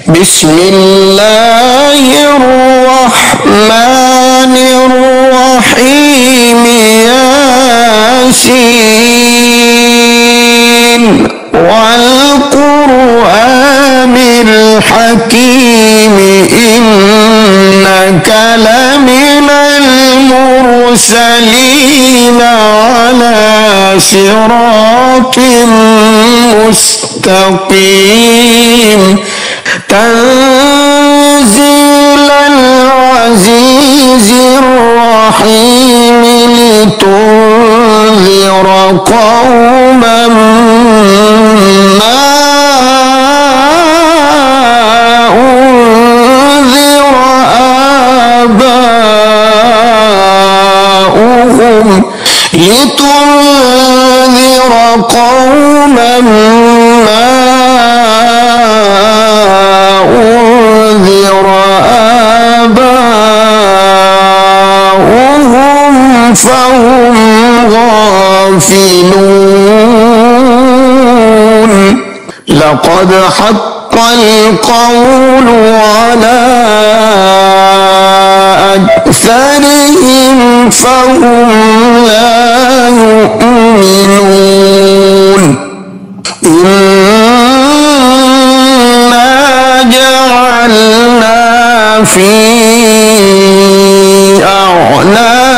بسم الله الرحمن الرحيم ياسين والقرآن الحكيم إنك لمن المرسلين على صراط مستقيم تنزيل العزيز الرحيم لتنذر قوما ما أنذر آباؤهم لتنذر قوما ما أنذر آباؤهم فهم غافلون لقد حق القول على أكثرهم فهم لا يؤمنون إنا جعلنا في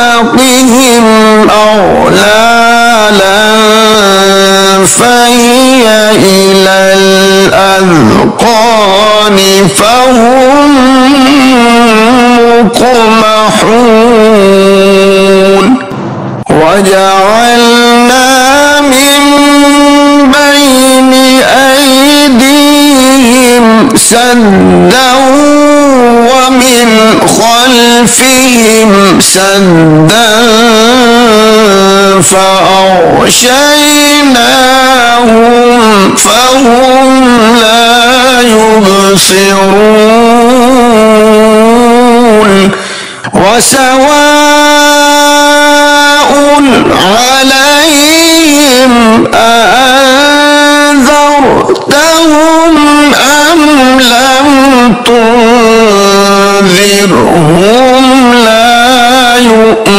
أعناقهم أغلالا فهي إلى الأذقان فهم مقمحون وجعلنا من بين أيديهم سدا ومن خلفهم سدا فأغشيناهم فهم لا يبصرون وسواء عليهم أأنذرتهم أم لم تنذرهم لا يؤمنون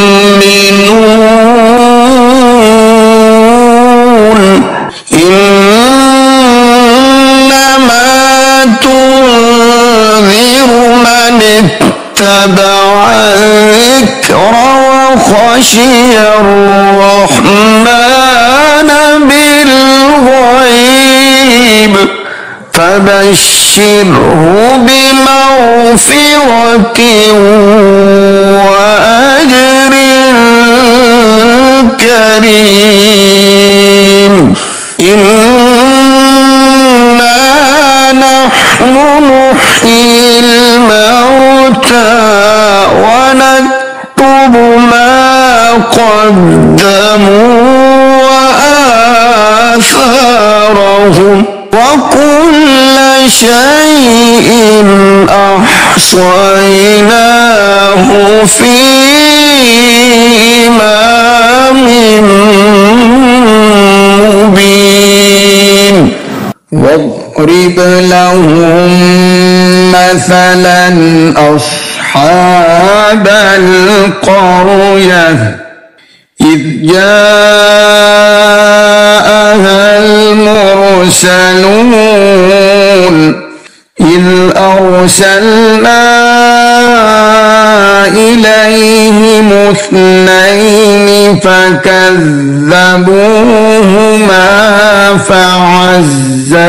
إنما تنذر من اتبع الذكر وخشي الرحمن بالغيب فبشره بمغفرة وأجر كريم إنا نحن نحيي الموتى ونكتب ما قدموا وآثارهم وكل شيء أحصيناه في إمام مبين واضرب لهم مثلا أصحاب القرية إذ جاءها المرسلون إذ أرسلنا إليهم اثنين فكذبوهما فعززنا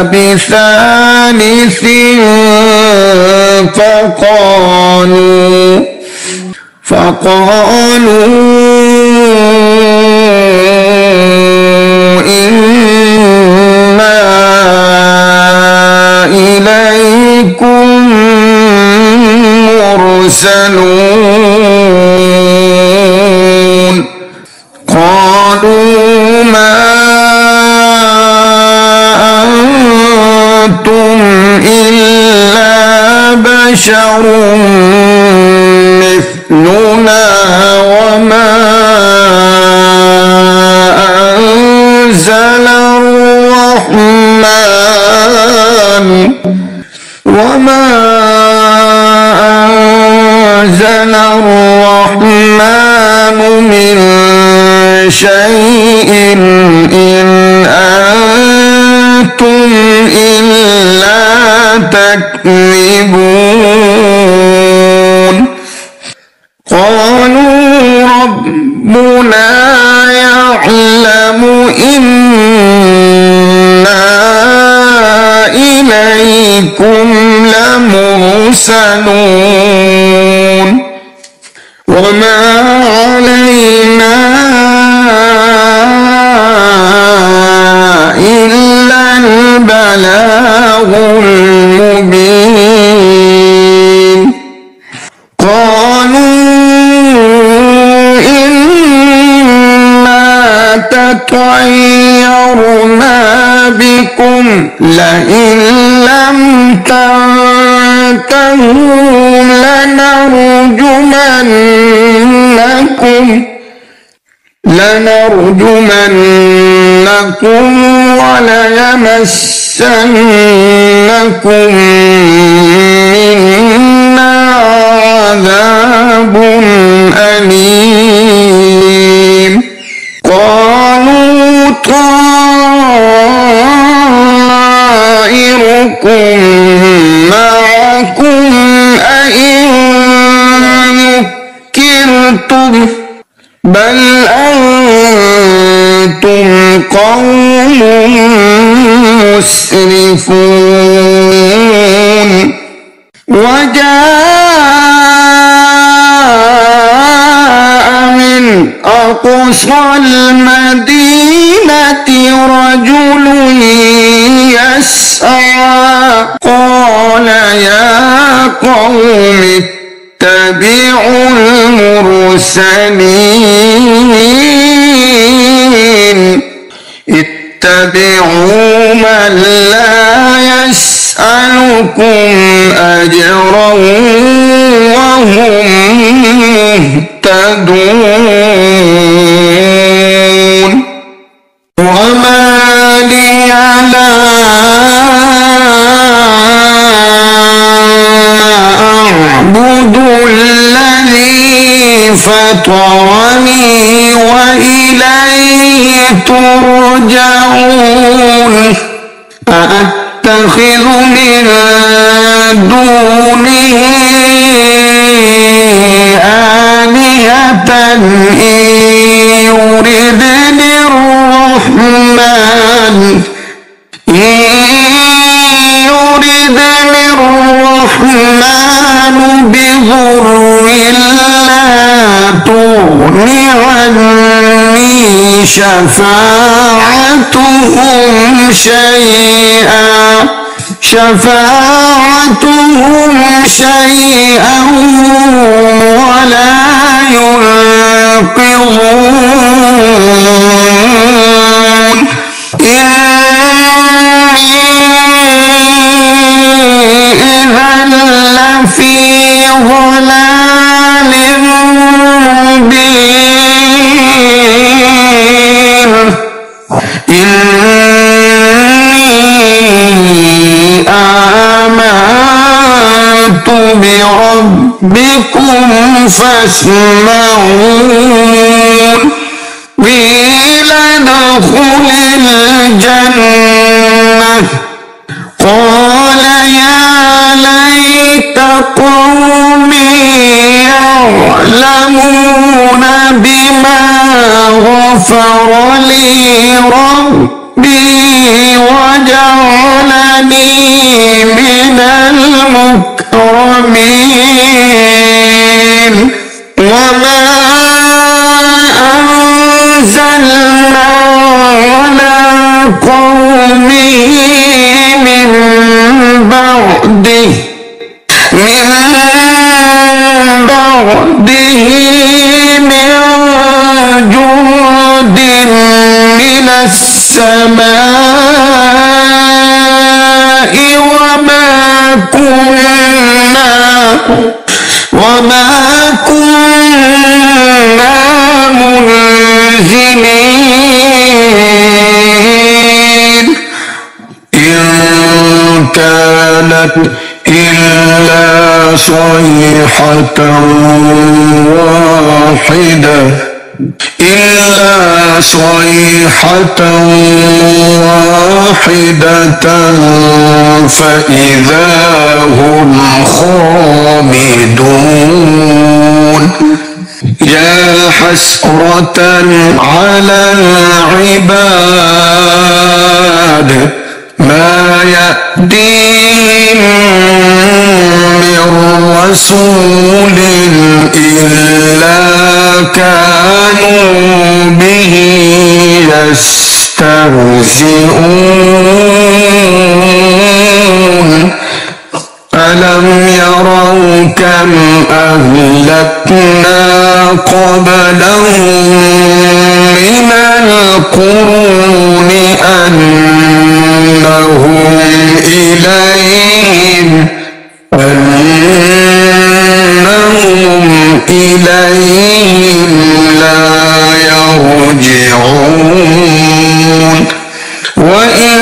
بثالث فقالوا إنا إليكم مرسلون قالوا ما أنتم إلا بشر مثلنا وما أنزل الرحمن وما أنزل الرحمن من شيء إن أنتم إلا تكذبون قالوا ربنا يعلم إنا إليكم لمرسلون وما علينا إلا البلاغ المبين قالوا إنا تطيرنا بكم لئن لم تنتهوا لنرجمنكم وليمسنكم منا عذاب أليم قالوا طائركم معكم أئن ذكرتم بل أنتم قوم مسرفون وجاء من أقصى المدينة رجل يسعى قال يا قوم اتبعوا المرسلين اتبعوا من لا يسألكم أجرا وهم مهتدون وما لي لا أعبد الذي فطرني وإليه ترجعون أأتخذ من دونه آلهة إن يردني الرحمن بضر لا تغن عني شفاعتهم شيئا ولا ينقذون إني إذا لفي ضلال مبين إني آمنت بربكم فاسمعون قيل ادخل الجنة قال يا ليت قومي يعلمون بما غفر لي ربي وجعلني من المكرمين وما أنزلنا على قومه من بعده من جند من السماء وما كنا منزلين إن كانت إلا صيحة واحدة فإذا هم خامدون يا حسرة على العباد ما يأتيهم من رسول إلا كانوا به يستهزئون ألم يروا كم أهلكنا قبلهم من القرون أنهم إليهم لا يرجعون وإن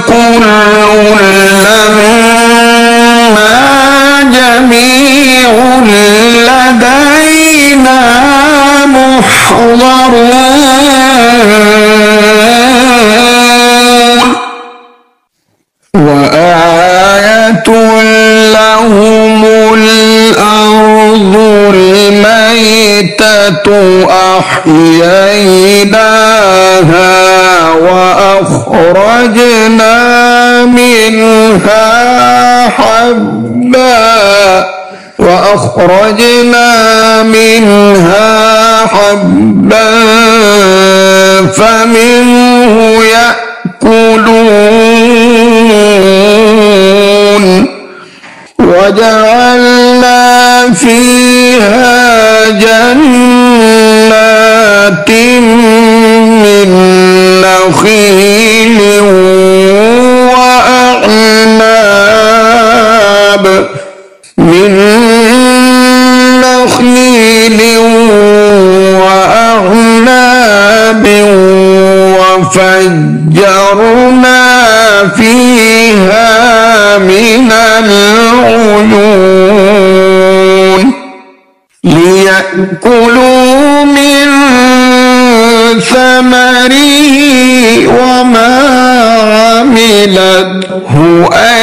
كل لما جميع لدينا محضرون وآية لهم الأرض الميتة أحييناها وأخرجنا منها حبا فمنه يأكلون وجعلنا فيها جنات من نخيل وأعناب وفجرنا فيها من العيون ليأكلوا من ثمره وما عملته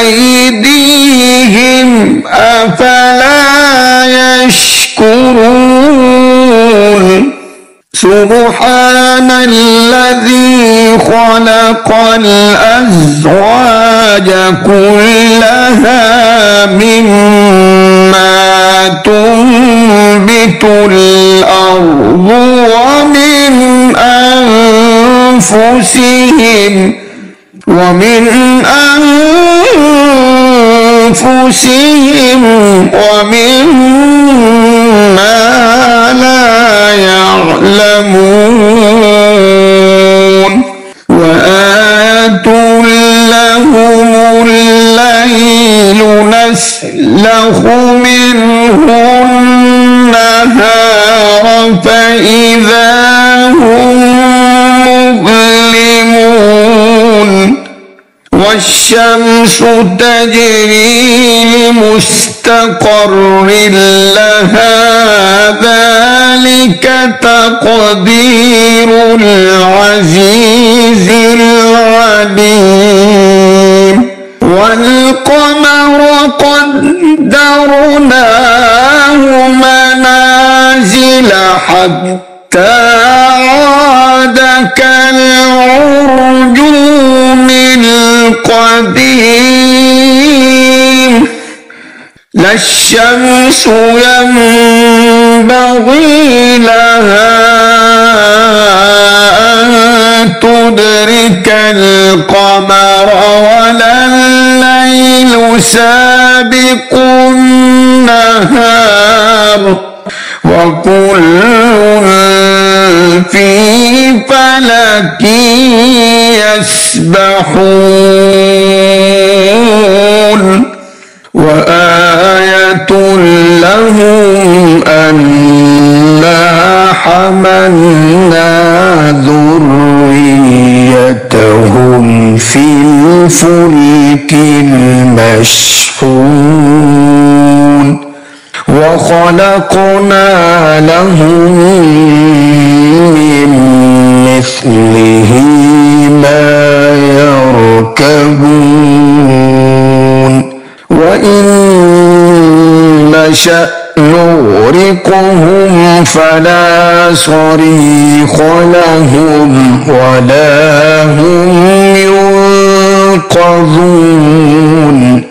أيديهم أفلا يشكرون سبحان الذي خلق الأزواج كلها مما تنبت الأرض ومن أنفسهم ومما لا يعلمون وآية لهم الليل نسلخ منه النهار فإذا هم مظلمون والشمس تجري لمستقر لها ذلك تقدير العزيز العليم والقمر قدرناه منازل حتى عاد كالعرجون القديم لا الشمس ينبغي لها أن تدرك القمر ولا الليل سابق النهار وكل في فلك يسبحون وآية لهم أنا حملنا ذريتهم في الفلك المشحون وخلقنا لهم من مثله ما يركبون وإن نشأ نغرقهم فلا صريخ لهم ولا هم ينقذون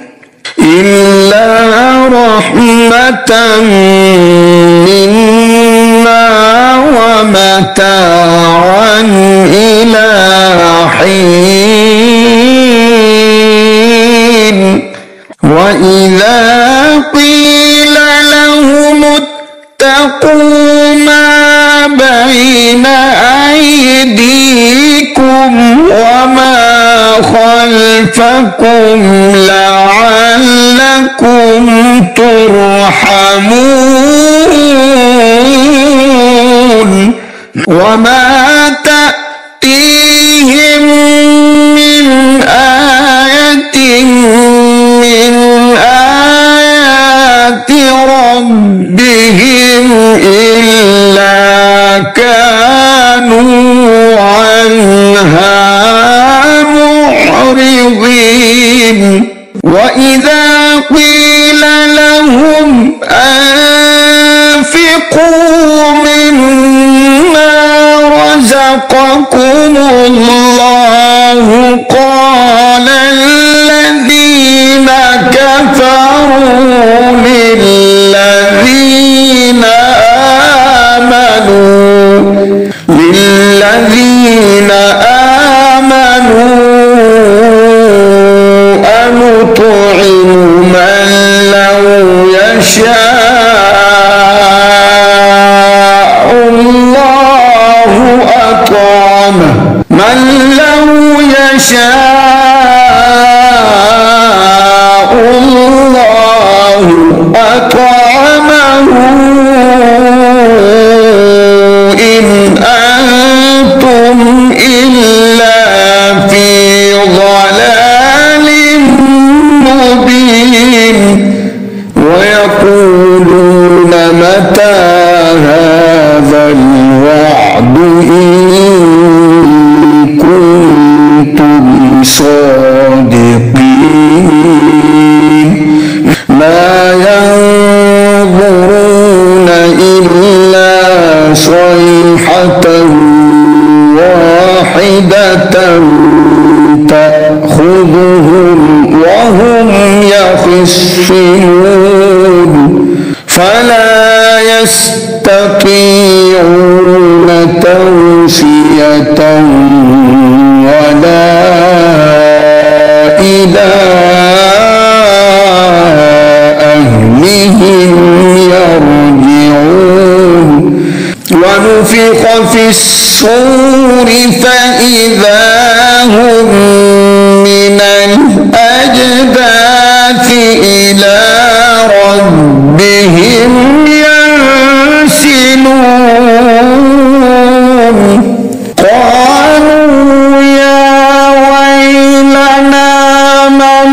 إلا رحمة منا ومتاعا إلى حين وإذا قيل لهم اتقوا ما بين أيديكم وما خلفكم لعلكم ترحمون وما تأتيهم من آية من آيات ربهم إلا كانوا عنها معرضين وإذا قيل لهم أنفقوا مما رزقكم الله قال الذين كفروا للذين آمنوا أنطعم من لو يشاء الله أطعمه إن أنتم إلا في ضلال مبين ويقولون متى هذا الوعد إن كنتم صادقين ما ينظرون إلا صيحة واحدة تأخذهم وهم يخصمون فلا يستطيعون توصية ولا إلى أهلهم يرجعون ونفخ في الصور فإذا هم من الأجداث إلى ربهم ينسلون قالوا يا ويلنا من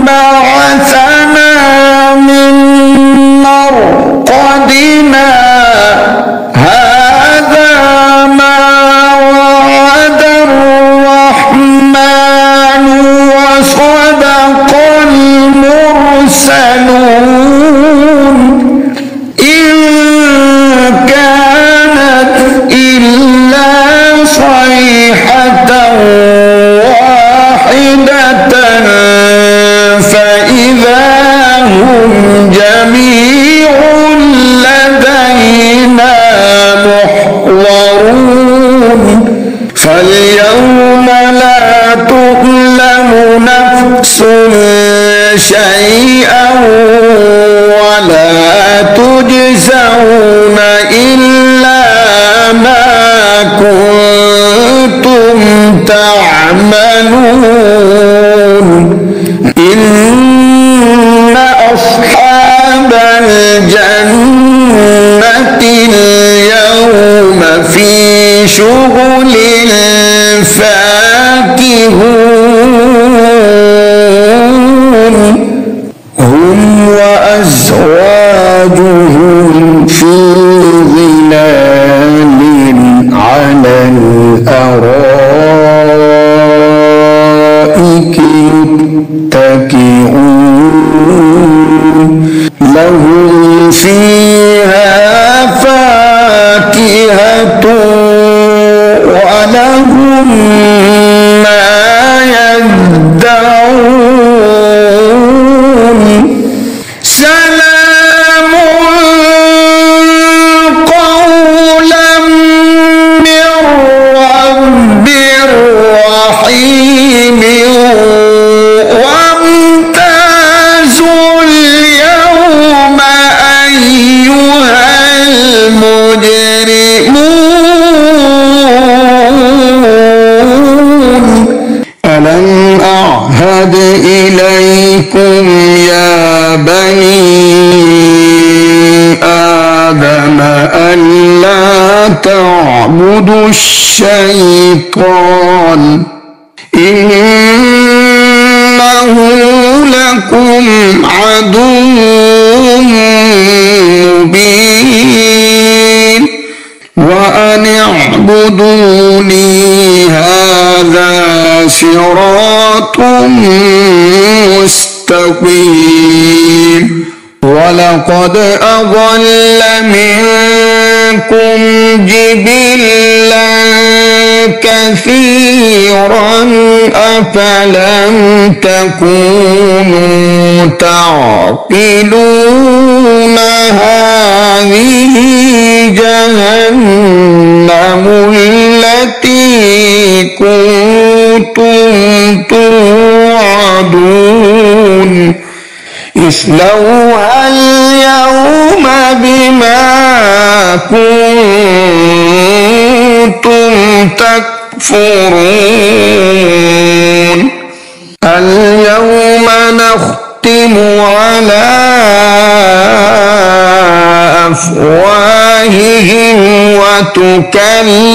بعثنا من مرقدنا هذا ما وعد الرحمن وصدق المرسلون إن كانت إلا صيحة واحدة فإذا هم جميع لدينا محضرون فاليوم لا تظلم نفس شيئا ولا تجزون إلا ما كنتم تعملون إن أصحاب الجنة اليوم في شغل فاكهون هم وأزواجهم في ظلال على الأرائك متكئون لهم فيها فاكهة ولهم ما يدعون سلام قولا من رب رحيم وامتازوا اليوم أيها المجرمون ألم أعهد إليكم يا بني آدم ألا تعبدوا الشيطان إنه لكم عدو مبين وأن اعبدوني هذا صراط مستقيم ولقد أضل منكم جبلا كثيرا أفلم تكونوا تعقلون هذه جهنم التي كنتم توعدون اصلوها اليوم بما كنتم تكفرون اليوم نختم على أفواههم وتكلمنا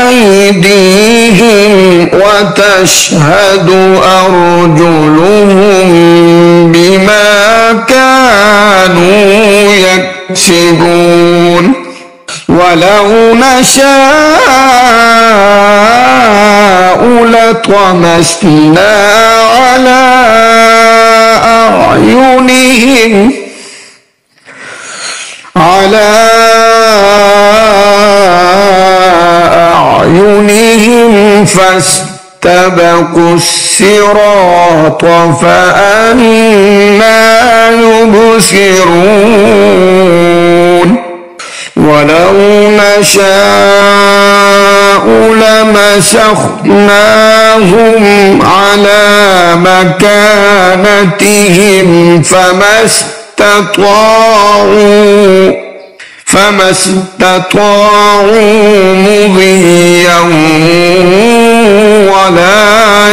أيديهم وتشهد أرجلهم بما كانوا يكسبون ولو نشاء لطمسنا على أعينهم فاستبقوا الصراط فأنى يبصرون ولو نشاء لمسخناهم على مكانتهم فما استطاعوا مضيا ولا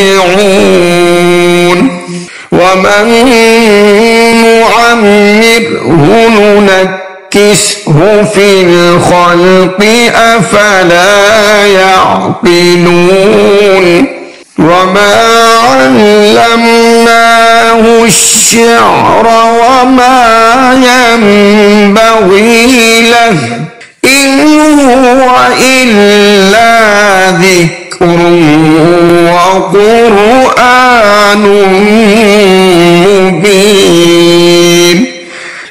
يرجعون ومن نعمره ننكسه في الخلق أفلا يعقلون وما علمناه الشعر وما ينبغي له إن هو إلا ذكر وقرآن مبين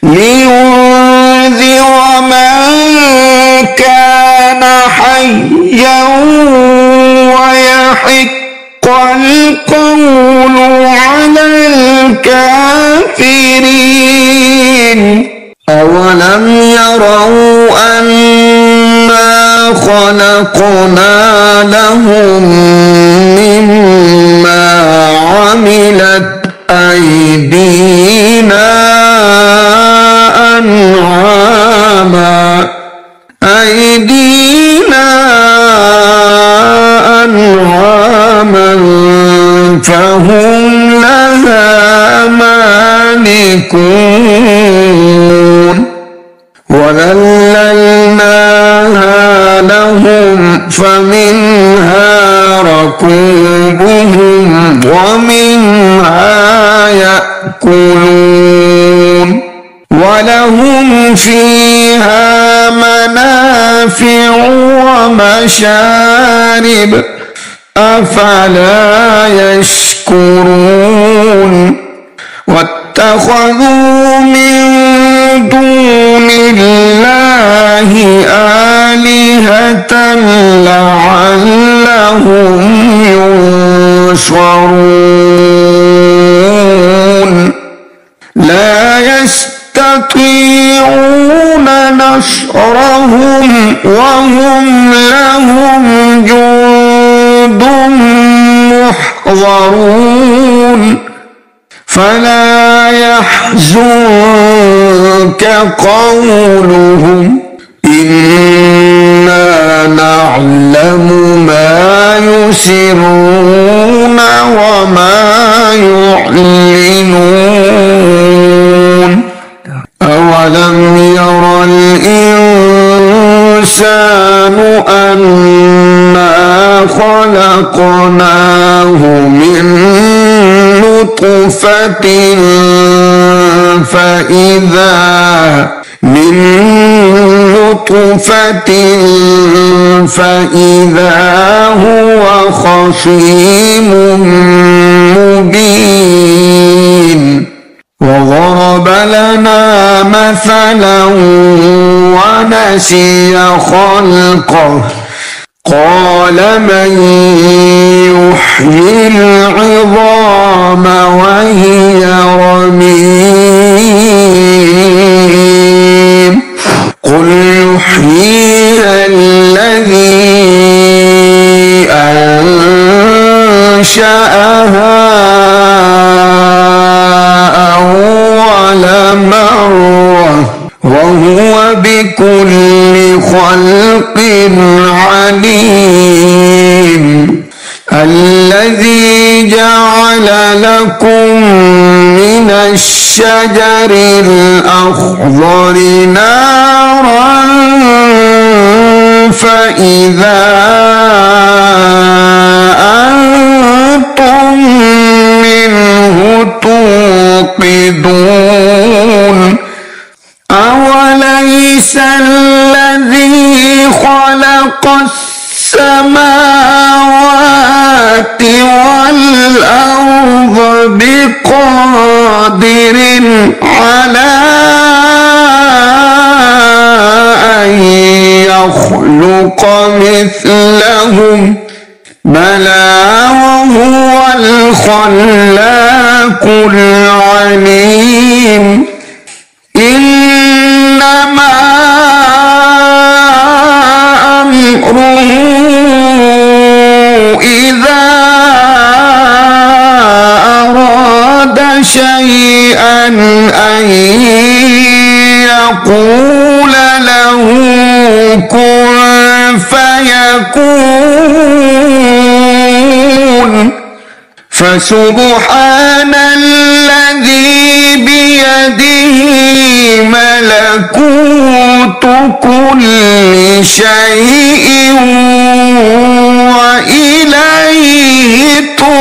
لينذر من كان حيا ويحق القول على الكافرين أولم يروا أنا خلقنا لهم مما عملت أيدينا أنعاما فهم لها مالكون وَذَلَّلْنَاهَا لَهُمْ فَمِنْهَا رَكُوبُهُمْ وَمِنْهَا يَأْكُلُونَ وَلَهُمْ فِيهَا مَنَافِعُ وَمَشَارِبُ أَفَلَا يَشْكُرُونَ وَاتَّخَذُوا مِن دُونِ اللَّهِ آلِهَةً لَعَلَّهُمْ يُنصَرُونَ لَا يَسْتَطِيعُونَ نَصْرَهُمْ وَهُمْ لَهُمْ جُندٌ مُحْضَرُونَ فلا يحزنك قولهم إنا نعلم ما يسرون وما يعلنون أولم ير الإنسان أنا خلقناه من نطفة فإذا هو خصيم مبين وضرب لنا مثلا ونسي خلقه قال من يحيي العظام وهي رميم قل يحييها الذي أنشأها أول مرة وهو بكل خلق عليم الذي جعل لكم من الشجر الأخضر نارا فإذا أنتم منه توقدون أوليس الذي خلق السماوات والأرض بقادر على أن يخلق مثلهم بلى وهو الخلاق العليم إنما أمره إذا أراد شيئا أن يقول له كن فيكون فسبحان الذي بيده ملكوت كل شيء وإليه ترجعون